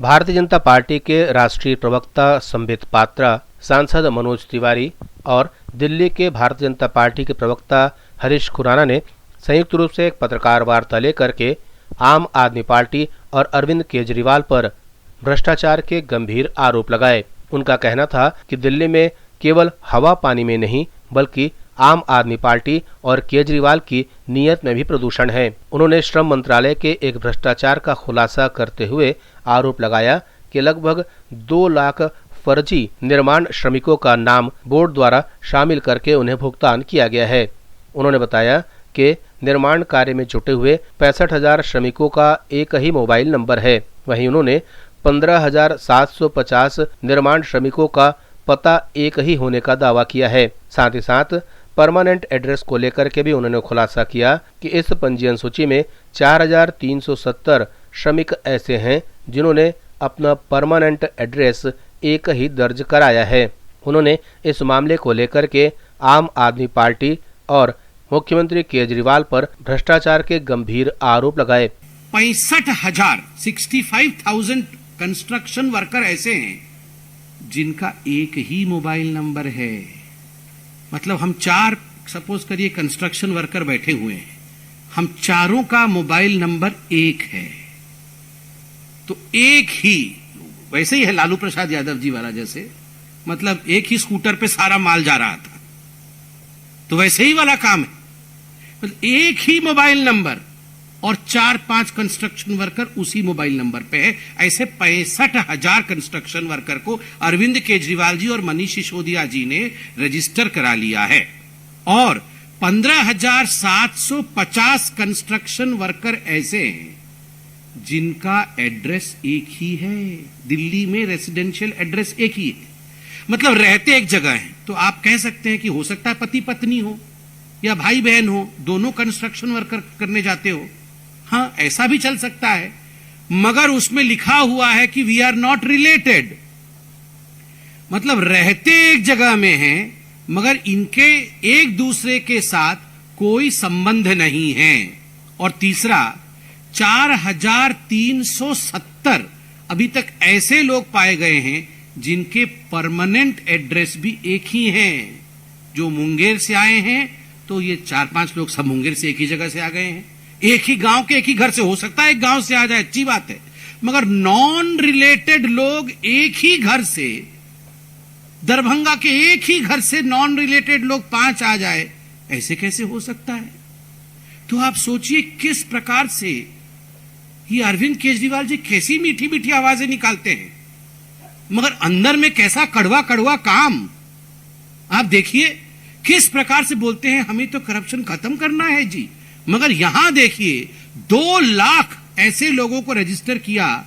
Bharatiya Janata party के राष्ट्रीय प्रवक्ता संबित पात्रा, सांसद मनोज तिवारी और दिल्ली के भारतीय जनता पार्टी के प्रवक्ता हरीश खुराना ने संयुक्त रूप से एक पत्रकार वार्ता लेकर के आम आदमी पार्टी और अरविंद केजरीवाल पर भ्रष्टाचार के गंभीर आरोप लगाए। उनका कहना था कि दिल्ली में केवल हवा पानी में नहीं बल्कि आम आदमी पार्टी और केजरीवाल की नीयत में भी प्रदूषण है। उन्होंने श्रम मंत्रालय के एक भ्रष्टाचार का खुलासा करते हुए आरोप लगाया कि लगभग 2 लाख फर्जी निर्माण श्रमिकों का नाम बोर्ड द्वारा शामिल करके उन्हें भुगतान किया गया है। उन्होंने बताया कि निर्माण कार्य में जुटे हुए 65,000 श्रमिकों का एक ही मोबाइल नंबर है। वहीं उन्होंने 15,750 निर्माण श्रमिकों का पता एक ही होने का दावा किया है। साथ ही साथ परमानेंट एड्रेस को लेकर के भी उन्होंने खुलासा किया कि इस पंजीयन सूची में 4,370 श्रमिक ऐसे हैं जिन्होंने अपना परमानेंट एड्रेस एक ही दर्ज कराया है। उन्होंने इस मामले को लेकर के आम आदमी पार्टी और मुख्यमंत्री केजरीवाल पर भ्रष्टाचार के गंभीर आरोप लगाए। 65,000 कंस्ट्रक्शन वर्कर ऐसे हैं जिनका एक ही मोबाइल नंबर है। मतलब हम 4 सपोज करिए कंस्ट्रक्शन वर्कर बैठे हुए हैं, हम चारों का मोबाइल नंबर एक है। तो एक ही, वैसे ही है लालू प्रसाद यादव जी वाला जैसे, मतलब एक ही स्कूटर पे सारा माल जा रहा था, तो वैसे ही वाला काम है। मतलब एक ही मोबाइल नंबर और 4-5 कंस्ट्रक्शन वर्कर उसी मोबाइल नंबर पे है। ऐसे 65,000 कंस्ट्रक्शन वर्कर को अरविंद केजरीवाल जी और मनीष सिसोदिया जी ने रजिस्टर करा लिया है। और 15,750 कंस्ट्रक्शन वर्कर ऐसे हैं जिनका एड्रेस एक ही है। दिल्ली में रेसिडेंशियल एड्रेस एक ही है, मतलब रहते एक जगह है। तो आप कह सकते हैं कि हो सकता है पति पत्नी हो या भाई बहन हो, दोनों कंस्ट्रक्शन वर्कर करने जाते हो। हाँ, ऐसा भी चल सकता है, मगर उसमें लिखा हुआ है कि वी आर नॉट रिलेटेड, मतलब रहते एक जगह में हैं मगर इनके एक दूसरे के साथ कोई संबंध नहीं है। और तीसरा, 4,370 अभी तक ऐसे लोग पाए गए हैं जिनके परमानेंट एड्रेस भी एक ही हैं। जो मुंगेर से आए हैं तो ये 4-5 लोग सब मुंगेर से एक ही जगह से आ गए हैं, एक ही गांव के एक ही घर से। हो सकता है एक गांव से आ जाए, अच्छी बात है, मगर नॉन रिलेटेड लोग एक ही घर से, दरभंगा के एक ही घर से नॉन रिलेटेड लोग 5 आ जाए, ऐसे कैसे हो सकता है? तो आप सोचिए किस प्रकार से ये अरविंद केजरीवाल जी कैसी मीठी मीठी आवाजें निकालते हैं, मगर अंदर में कैसा कड़वा कड़वा काम। आप देखिए किस प्रकार से बोलते हैं, हमें तो करप्शन खत्म करना है जी, मगर यहां देखिए 2 लाख ऐसे लोगों को रजिस्टर किया,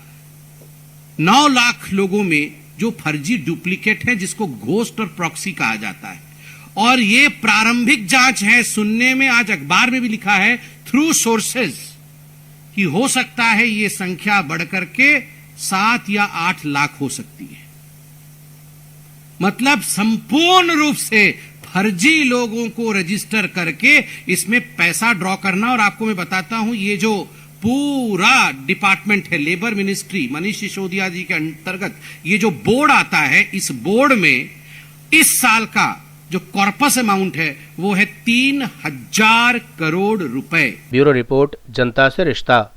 9 लाख लोगों में जो फर्जी डुप्लीकेट है, जिसको घोस्ट और प्रॉक्सी कहा जाता है। और ये प्रारंभिक जांच है। सुनने में आज अखबार में भी लिखा है थ्रू सोर्सेज कि हो सकता है ये संख्या बढ़कर के 7 या 8 लाख हो सकती है। मतलब संपूर्ण रूप से फर्जी लोगों को रजिस्टर करके इसमें पैसा ड्रॉ करना। और आपको मैं बताता हूं, ये जो पूरा डिपार्टमेंट है लेबर मिनिस्ट्री, मनीष सिसोदिया जी के अंतर्गत ये जो बोर्ड आता है, इस बोर्ड में इस साल का जो कॉर्पस अमाउंट है वो है 3,000 करोड़ रुपए। ब्यूरो रिपोर्ट, जनता से रिश्ता।